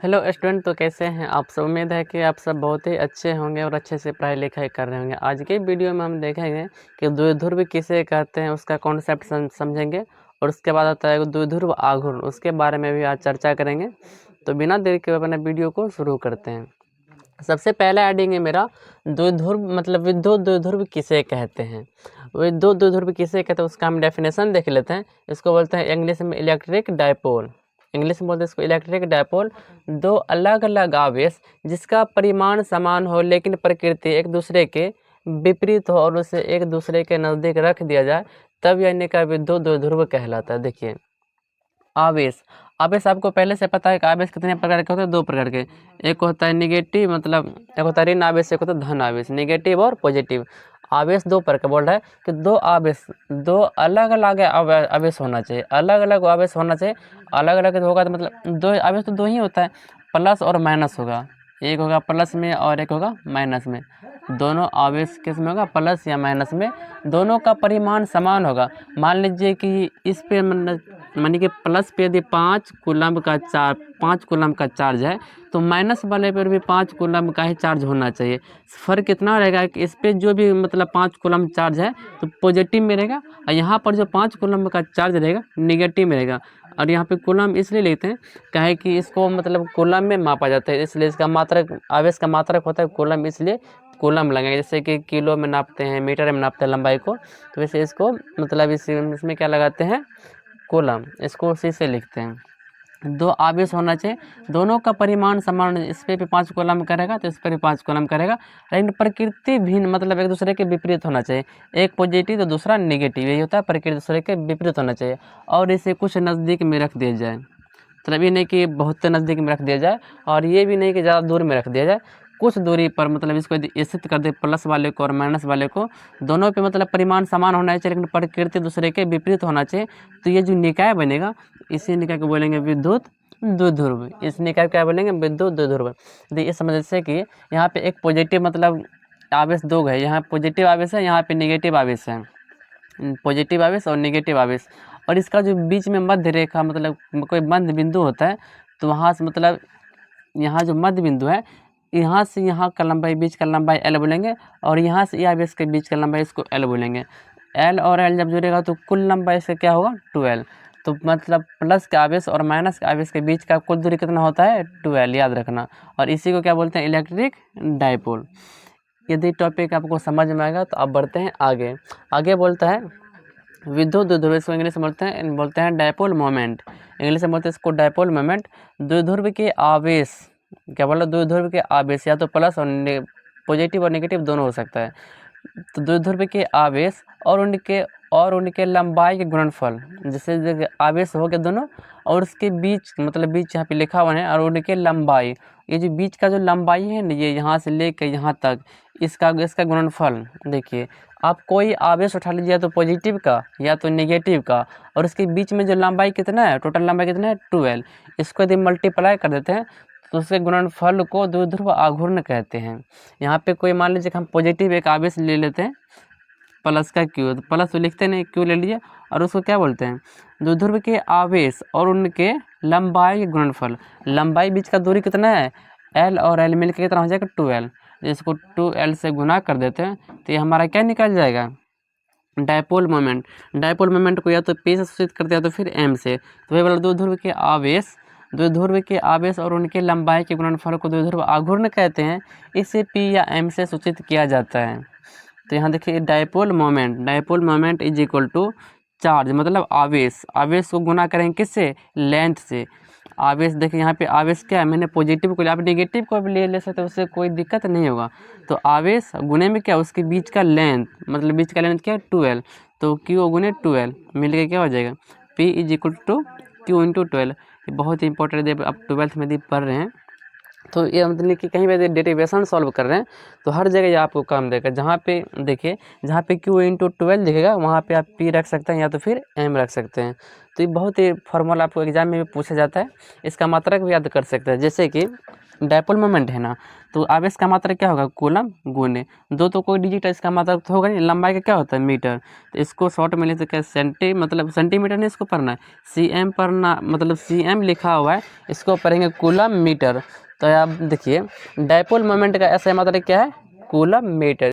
Hello student, तो कैसे हैं आप सब। उम्मीद है कि आप सब बहुत ही अच्छे होंगे और अच्छे से पढ़ाई लिखाई कर रहे होंगे। आज के वीडियो में हम देखेंगे कि द्विध्रुव किसे कहते हैं, उसका कॉन्सेप्ट समझेंगे और उसके बाद आता है द्विध्रुव आघूर्ण, उसके बारे में भी आज चर्चा करेंगे। तो बिना देरी के अपने वीडियो को शुरू करते हैं। सबसे पहला हेडिंग है मेरा द्विध्रुव, मतलब विद्युत द्विध्रुव किसे कहते हैं। विद्युत द्विध्रुव किसे कहते हैं उसका हम डेफिनेशन देख लेते हैं। इसको बोलते हैं इंग्लिश में इलेक्ट्रिक डायपोल। इंग्लिश में बोलते हैं इसको इलेक्ट्रिक डायपोल। दो अलग अलग आवेश जिसका परिमाण समान हो लेकिन प्रकृति एक दूसरे के विपरीत हो और उसे एक दूसरे के नज़दीक रख दिया जाए, तब यानी का विद्युत द्विध्रुव कहलाता है। देखिए आवेश, आवेश आपको पहले से पता है कि आवेश कितने प्रकार के होते हैं, दो प्रकार के। एक होता है निगेटिव, मतलब एक होता है ऋण आवेश, एक होता है धन आवेश। निगेटिव और पॉजिटिव आवेश दो प्रकार बोल रहा है कि दो आवेश, दो अलग अलग आवेश होना चाहिए, अलग अलग आवेश होना चाहिए। अलग अलग होगा तो मतलब दो आवेश तो दो ही होता है, प्लस और माइनस होगा। एक होगा प्लस में और एक होगा माइनस में। दोनों आवेश किस में होगा, प्लस या माइनस में। दोनों का परिमाण समान होगा। मान लीजिए कि इस पे मानी कि प्लस पे यदि 5 कूलम का चार्ज है तो माइनस वाले पर भी 5 कूलम का ही चार्ज होना चाहिए। फ़र्क कितना रहेगा कि इस पे जो भी मतलब 5 कूलम चार्ज है तो पॉजिटिव में रहेगा, और यहाँ पर जो 5 कूलम का चार्ज रहेगा निगेटिव में रहेगा। और यहाँ पे कूलम इसलिए लेते हैं कहे कि इसको मतलब कूलम में मापा जाता है, इसलिए इसका मात्रक, आवेश का मात्रक होता है कूलम, इसलिए कूलम लगेंगे। जैसे कि किलो में नापते हैं, मीटर में नापते हैं लंबाई को, तो वैसे इसको मतलब इसमें क्या लगाते हैं, कूलम। इसको उसी से लिखते हैं। दो आवेश होना चाहिए, दोनों का परिमाण समान। इस पे भी 5 कूलम करेगा तो इस पर भी 5 कूलम करेगा, लेकिन प्रकृति भिन्न, मतलब एक दूसरे के विपरीत होना चाहिए। एक पॉजिटिव तो दूसरा नेगेटिव, यही होता है, प्रकृति दूसरे के विपरीत होना चाहिए। और इसे कुछ नज़दीक में रख दिया जाए, मतलब ये नहीं कि बहुत नज़दीक में रख दिया जाए और ये भी नहीं कि ज़्यादा दूर में रख दिया जाए, कुछ दूरी पर। मतलब इसको यदि स्थित कर दे प्लस वाले को और माइनस वाले को, दोनों पे मतलब परिमाण समान होना चाहिए लेकिन प्रकृति दूसरे के विपरीत होना चाहिए। तो ये जो निकाय बनेगा, इसी निकाय को बोलेंगे विद्युत द्विध्रुव। इस निकाय को क्या बोलेंगे, विद्युत द्विध्रुव। यदि इस समझ से कि यहाँ पे एक पॉजिटिव मतलब आवेश दो है, यहाँ पॉजिटिव आवेश है, यहाँ पे निगेटिव आवेश है, पॉजिटिव आवेश और नेगेटिव आवेश। और इसका जो बीच में मध्य रेखा, मतलब कोई मध्य बिंदु होता है, तो वहाँ से मतलब यहाँ जो मध्य बिंदु है, यहाँ से यहाँ का लंबाई, बीच का लंबाई L बोलेंगे, और यहाँ से यह आवेश के बीच का लंबाई, इसको L बोलेंगे। L और L जब जुड़ेगा तो कुल लंबाई से क्या होगा, 12। तो मतलब प्लस के आवेश और माइनस के आवेश के बीच का कुल दूरी कितना होता है, 12, याद रखना। और इसी को क्या बोलते हैं, इलेक्ट्रिक डायपोल। यदि टॉपिक आपको समझ में आएगा तो आप बढ़ते हैं आगे। आगे बोलता है विद्युत द्विध्रुव, इसको इंग्लिश में बोलते हैं डायपोल मोमेंट। इंग्लिश में बोलते हैं इसको डायपोल मोमेंट। द्विध्रुव के आवेश, क्या बोला, द्विध्रुव के आवेश या तो प्लस और पॉजिटिव और नेगेटिव दोनों हो सकता है। तो द्विध्रुव के आवेश और उनके लंबाई के गुणनफल, जैसे आवेश हो गए दोनों और उसके बीच, मतलब बीच यहाँ पे लिखा हुआ है, और उनके लंबाई, ये जो बीच का जो लंबाई है ना, ये यहाँ से लेकर यहाँ तक, इसका गुणनफल। देखिए आप कोई आवेश उठा लीजिए, या तो पॉजिटिव का या तो नेगेटिव का, और उसके बीच में जो लंबाई कितना है, टोटल लंबाई कितना है, 12। इसको यदि मल्टीप्लाई कर देते हैं तो उसके गुणनफल को द्विध्रुव आघूर्ण कहते हैं। यहाँ पे कोई मान लीजिए कि हम पॉजिटिव एक आवेश ले लेते हैं, प्लस का क्यू, तो प्लस तो लिखते नहीं, क्यू ले लीजिए, और उसको क्या बोलते हैं, द्विध्रुव के आवेश और उनके लंबाई के गुणनफल। लंबाई बीच का दूरी कितना है, L और L मिल के कितना हो जाएगा, 12। इसको 2L से गुना कर देते हैं तो ये हमारा क्या निकल जाएगा, डायपोल मोमेंट। डायपोल मोमेंट को या तो P से सूचित करते हैं तो फिर M से। तो वही वाला द्विध्रुव के आवेश और उनके लंबाई के गुणनफल को द्विध्रुव आघूर्ण कहते हैं। इसे P या M से सूचित किया जाता है। तो यहाँ देखिए dipole moment is equal to charge, मतलब आवेश को गुना करेंगे किससे, लेंथ से। आवेश देखिए यहाँ पे आवेश क्या है, मैंने पॉजिटिव को लिया, आप नेगेटिव को भी ले सकते हो, उससे कोई दिक्कत नहीं होगा। तो आवेश गुने में क्या, उसके बीच का लेंथ, मतलब बीच का लेंथ क्या है, 12। तो Q गुने 12 मिल के क्या हो जाएगा, P is equal to Q into 12। ये बहुत ही इंपॉर्टेंट है, आप 12th में पढ़ रहे हैं तो ये मतलब कि कहीं भी डेरिवेशन सॉल्व कर रहे हैं तो हर जगह ये आपको काम देगा। जहाँ पे देखिए, जहाँ पे Q इंटू 12 दिखेगा वहाँ पे आप P रख सकते हैं या तो फिर M रख सकते हैं। तो ये बहुत ही फॉर्मूला आपको एग्जाम में भी पूछा जाता है, इसका मात्रक भी याद कर सकते हैं। जैसे कि डायपोल मोमेंट है ना, तो आवेश का मात्रा क्या होगा, कूलम गुने 2 तो कोई डिजिट है, इसका मात्रा तो होगा नहीं, लंबाई का क्या होता है मीटर, तो इसको शॉर्ट में लेते क्या मतलब सेंटीमीटर नहीं इसको पढ़ना है, सीएम पढ़ना, मतलब सीएम लिखा हुआ है, इसको पढ़ेंगे कूलम मीटर। तो आप देखिए डायपोल मोमेंट का ऐसा मात्रा क्या है, कूलम मीटर।